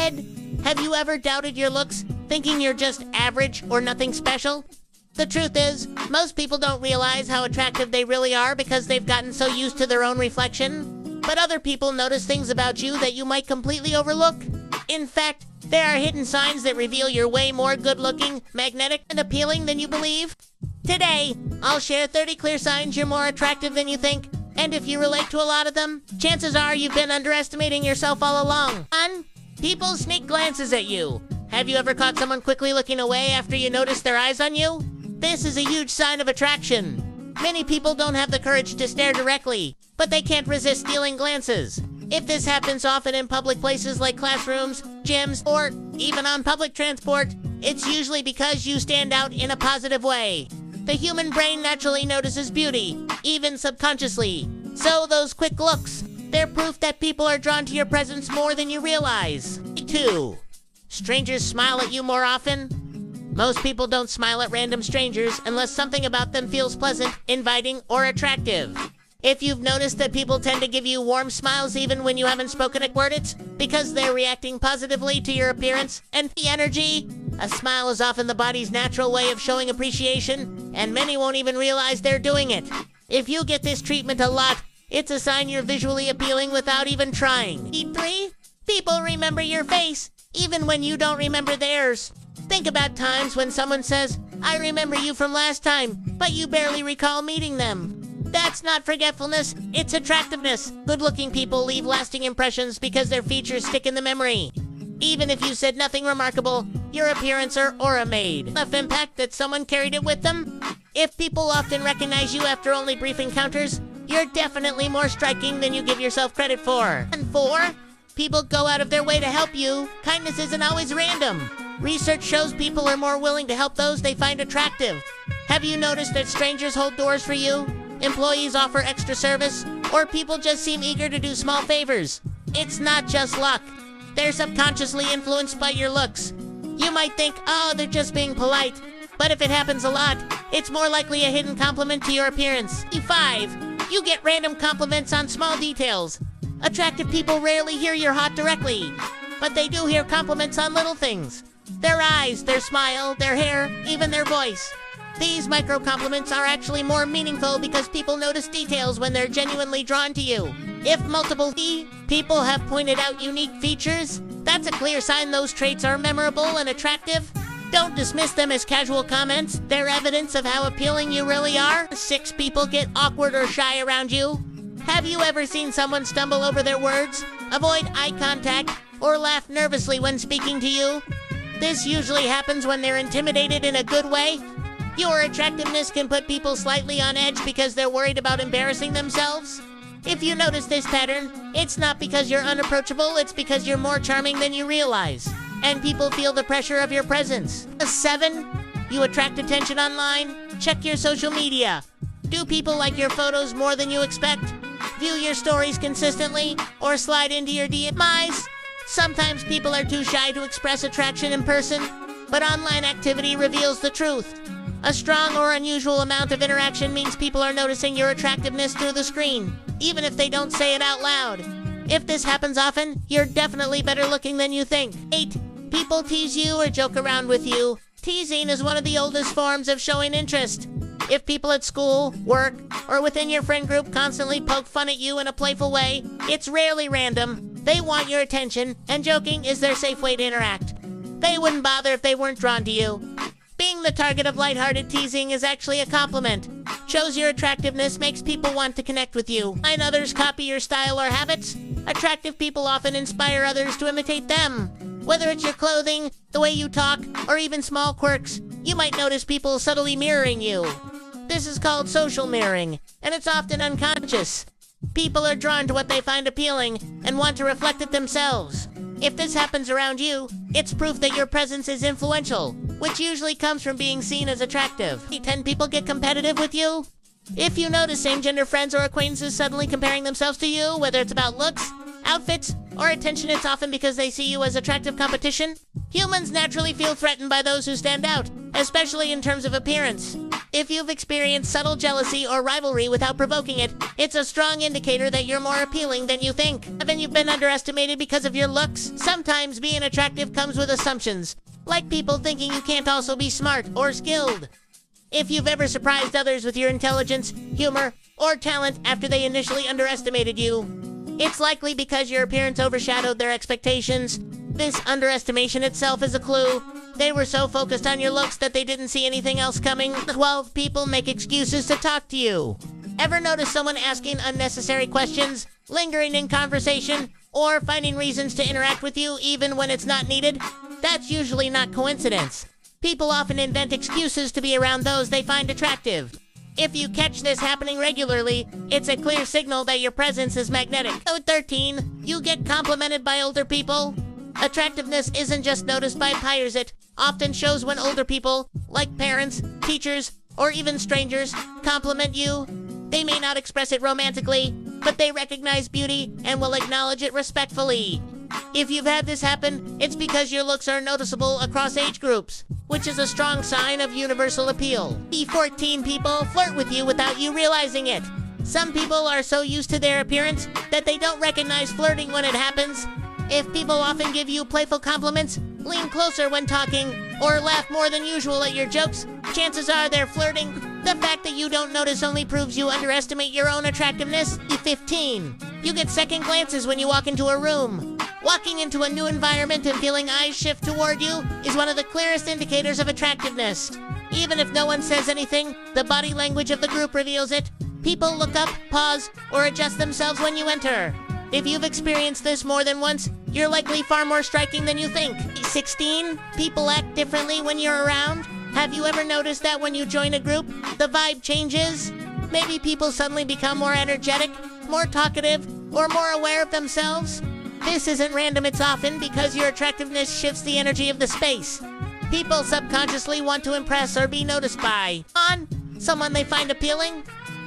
Ed, have you ever doubted your looks, thinking you're just average or nothing special? The truth is, most people don't realize how attractive they really are because they've gotten so used to their own reflection. But other people notice things about you that you might completely overlook. In fact, there are hidden signs that reveal you're way more good-looking, magnetic, and appealing than you believe. Today, I'll share 30 clear signs you're more attractive than you think, and if you relate to a lot of them, chances are you've been underestimating yourself all along. 1. People sneak glances at you. Have you ever caught someone quickly looking away after you notice their eyes on you? This is a huge sign of attraction. Many people don't have the courage to stare directly, but they can't resist stealing glances. If this happens often in public places like classrooms, gyms, or even on public transport, it's usually because you stand out in a positive way. The human brain naturally notices beauty, even subconsciously. So those quick looks, they're proof that people are drawn to your presence more than you realize. 2. Strangers smile at you more often. Most people don't smile at random strangers unless something about them feels pleasant, inviting, or attractive. If you've noticed that people tend to give you warm smiles even when you haven't spoken a word, it's because they're reacting positively to your appearance and the energy. A smile is often the body's natural way of showing appreciation, and many won't even realize they're doing it. If you get this treatment a lot, it's a sign you're visually appealing without even trying. 3. People remember your face, even when you don't remember theirs. Think about times when someone says, "I remember you from last time," but you barely recall meeting them. That's not forgetfulness, it's attractiveness. Good-looking people leave lasting impressions because their features stick in the memory. Even if you said nothing remarkable, your appearance or aura made enough impact that someone carried it with them. If people often recognize you after only brief encounters, you're definitely more striking than you give yourself credit for. And 4, people go out of their way to help you. Kindness isn't always random. Research shows people are more willing to help those they find attractive. Have you noticed that strangers hold doors for you? Employees offer extra service, or people just seem eager to do small favors? It's not just luck. They're subconsciously influenced by your looks. You might think, oh, they're just being polite. But if it happens a lot, it's more likely a hidden compliment to your appearance. 5. You get random compliments on small details. Attractive people rarely hear you're hot directly, but they do hear compliments on little things. Their eyes, their smile, their hair, even their voice. These micro-compliments are actually more meaningful because people notice details when they're genuinely drawn to you. If multiple people have pointed out unique features, that's a clear sign those traits are memorable and attractive. Don't dismiss them as casual comments. They're evidence of how appealing you really are. 6 people get awkward or shy around you. Have you ever seen someone stumble over their words, avoid eye contact, or laugh nervously when speaking to you? This usually happens when they're intimidated in a good way. Your attractiveness can put people slightly on edge because they're worried about embarrassing themselves. If you notice this pattern, it's not because you're unapproachable, it's because you're more charming than you realize. And people feel the pressure of your presence. 7. You attract attention online. Check your social media. Do people like your photos more than you expect? View your stories consistently, or slide into your DMs? Sometimes people are too shy to express attraction in person, but online activity reveals the truth. A strong or unusual amount of interaction means people are noticing your attractiveness through the screen, even if they don't say it out loud. If this happens often, you're definitely better looking than you think. 8. People tease you or joke around with you. Teasing is one of the oldest forms of showing interest. If people at school, work, or within your friend group constantly poke fun at you in a playful way, it's rarely random. They want your attention, and joking is their safe way to interact. They wouldn't bother if they weren't drawn to you. Being the target of lighthearted teasing is actually a compliment. Shows your attractiveness, makes people want to connect with you. And others copy your style or habits. Attractive people often inspire others to imitate them. Whether it's your clothing, the way you talk, or even small quirks, you might notice people subtly mirroring you. This is called social mirroring, and it's often unconscious. People are drawn to what they find appealing and want to reflect it themselves. If this happens around you, it's proof that your presence is influential, which usually comes from being seen as attractive. 10 people get competitive with you. If you notice same-gender friends or acquaintances suddenly comparing themselves to you, whether it's about looks, outfits, or attention, it's often because they see you as attractive competition. Humans naturally feel threatened by those who stand out, especially in terms of appearance. If you've experienced subtle jealousy or rivalry without provoking it, it's a strong indicator that you're more appealing than you think. Haven't you been underestimated because of your looks? Sometimes being attractive comes with assumptions, like people thinking you can't also be smart or skilled. If you've ever surprised others with your intelligence, humor, or talent after they initially underestimated you, it's likely because your appearance overshadowed their expectations. This underestimation itself is a clue. They were so focused on your looks that they didn't see anything else coming. 12 people make excuses to talk to you. Ever notice someone asking unnecessary questions, lingering in conversation, or finding reasons to interact with you even when it's not needed? That's usually not coincidence. People often invent excuses to be around those they find attractive. If you catch this happening regularly, it's a clear signal that your presence is magnetic. 13. You get complimented by older people. Attractiveness isn't just noticed by peers, it often shows when older people, like parents, teachers, or even strangers, compliment you. They may not express it romantically, but they recognize beauty and will acknowledge it respectfully. If you've had this happen, it's because your looks are noticeable across age groups, which is a strong sign of universal appeal. 14 people flirt with you without you realizing it. Some people are so used to their appearance that they don't recognize flirting when it happens. If people often give you playful compliments, lean closer when talking, or laugh more than usual at your jokes, chances are they're flirting. The fact that you don't notice only proves you underestimate your own attractiveness. 15. You get second glances when you walk into a room. Walking into a new environment and feeling eyes shift toward you is one of the clearest indicators of attractiveness. Even if no one says anything, the body language of the group reveals it. People look up, pause, or adjust themselves when you enter. If you've experienced this more than once, you're likely far more striking than you think. 16. People act differently when you're around. Have you ever noticed that when you join a group, the vibe changes? Maybe people suddenly become more energetic, more talkative, or more aware of themselves? This isn't random, it's often because your attractiveness shifts the energy of the space. People subconsciously want to impress or be noticed by someone they find appealing.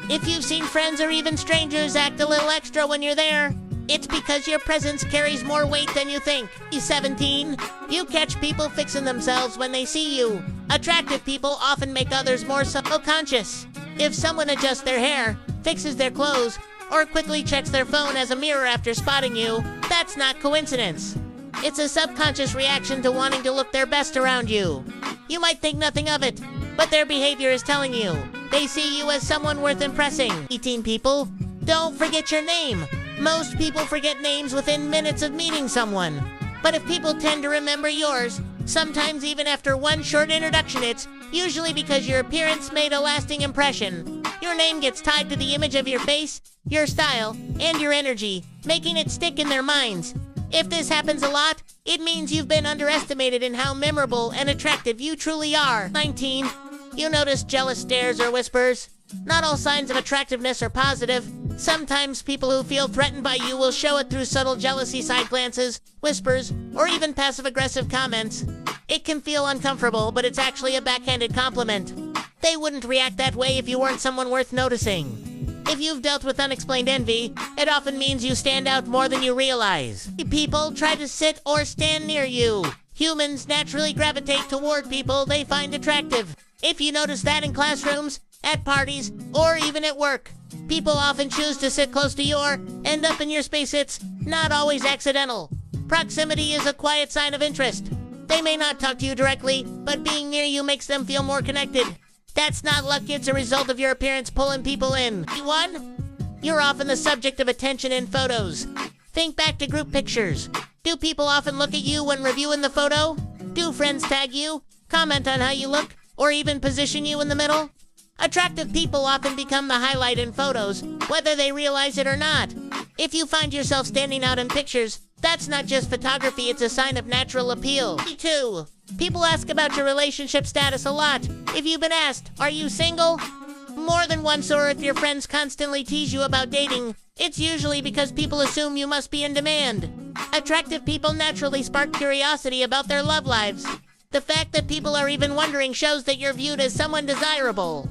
If you've seen friends or even strangers act a little extra when you're there, it's because your presence carries more weight than you think. 17. You catch people fixing themselves when they see you. Attractive people often make others more self-conscious. If someone adjusts their hair, fixes their clothes, or quickly checks their phone as a mirror after spotting you, that's not coincidence. It's a subconscious reaction to wanting to look their best around you. You might think nothing of it, but their behavior is telling you. They see you as someone worth impressing. 18 people, don't forget your name. Most people forget names within minutes of meeting someone. But if people tend to remember yours, sometimes even after one short introduction, it's usually because your appearance made a lasting impression. Your name gets tied to the image of your face, your style, and your energy, making it stick in their minds. If this happens a lot, it means you've been underestimated in how memorable and attractive you truly are. 19. You notice jealous stares or whispers. Not all signs of attractiveness are positive. Sometimes people who feel threatened by you will show it through subtle jealousy side glances, whispers, or even passive-aggressive comments. It can feel uncomfortable, but it's actually a backhanded compliment. They wouldn't react that way if you weren't someone worth noticing. If you've dealt with unexplained envy, it often means you stand out more than you realize. People try to sit or stand near you. Humans naturally gravitate toward people they find attractive. If you notice that in classrooms, at parties, or even at work, people often choose to sit close to your, end up in your space. It's not always accidental. Proximity is a quiet sign of interest. They may not talk to you directly, but being near you makes them feel more connected. That's not luck, it's a result of your appearance pulling people in. 1. You're often the subject of attention in photos. Think back to group pictures. Do people often look at you when reviewing the photo? Do friends tag you, comment on how you look, or even position you in the middle? Attractive people often become the highlight in photos, whether they realize it or not. If you find yourself standing out in pictures, that's not just photography, it's a sign of natural appeal. 2. People ask about your relationship status a lot. If you've been asked, are you single? More than once, or if your friends constantly tease you about dating, it's usually because people assume you must be in demand. Attractive people naturally spark curiosity about their love lives. The fact that people are even wondering shows that you're viewed as someone desirable.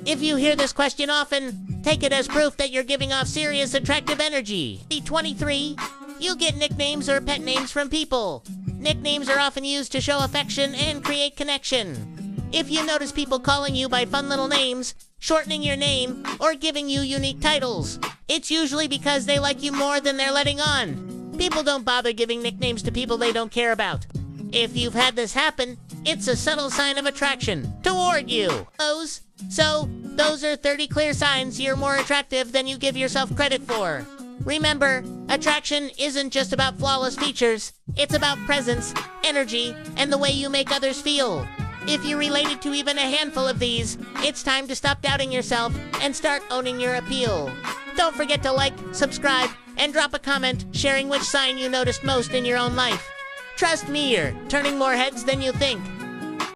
If you hear this question often, take it as proof that you're giving off serious attractive energy. 23. You get nicknames or pet names from people. Nicknames are often used to show affection and create connection. If you notice people calling you by fun little names, shortening your name, or giving you unique titles, it's usually because they like you more than they're letting on. People don't bother giving nicknames to people they don't care about. If you've had this happen, it's a subtle sign of attraction toward you. So, those are 30 clear signs you're more attractive than you give yourself credit for. Remember, attraction isn't just about flawless features. It's about presence, energy, and the way you make others feel. If you related to even a handful of these, it's time to stop doubting yourself and start owning your appeal. Don't forget to like, subscribe, and drop a comment sharing which sign you noticed most in your own life. Trust me, you're turning more heads than you think.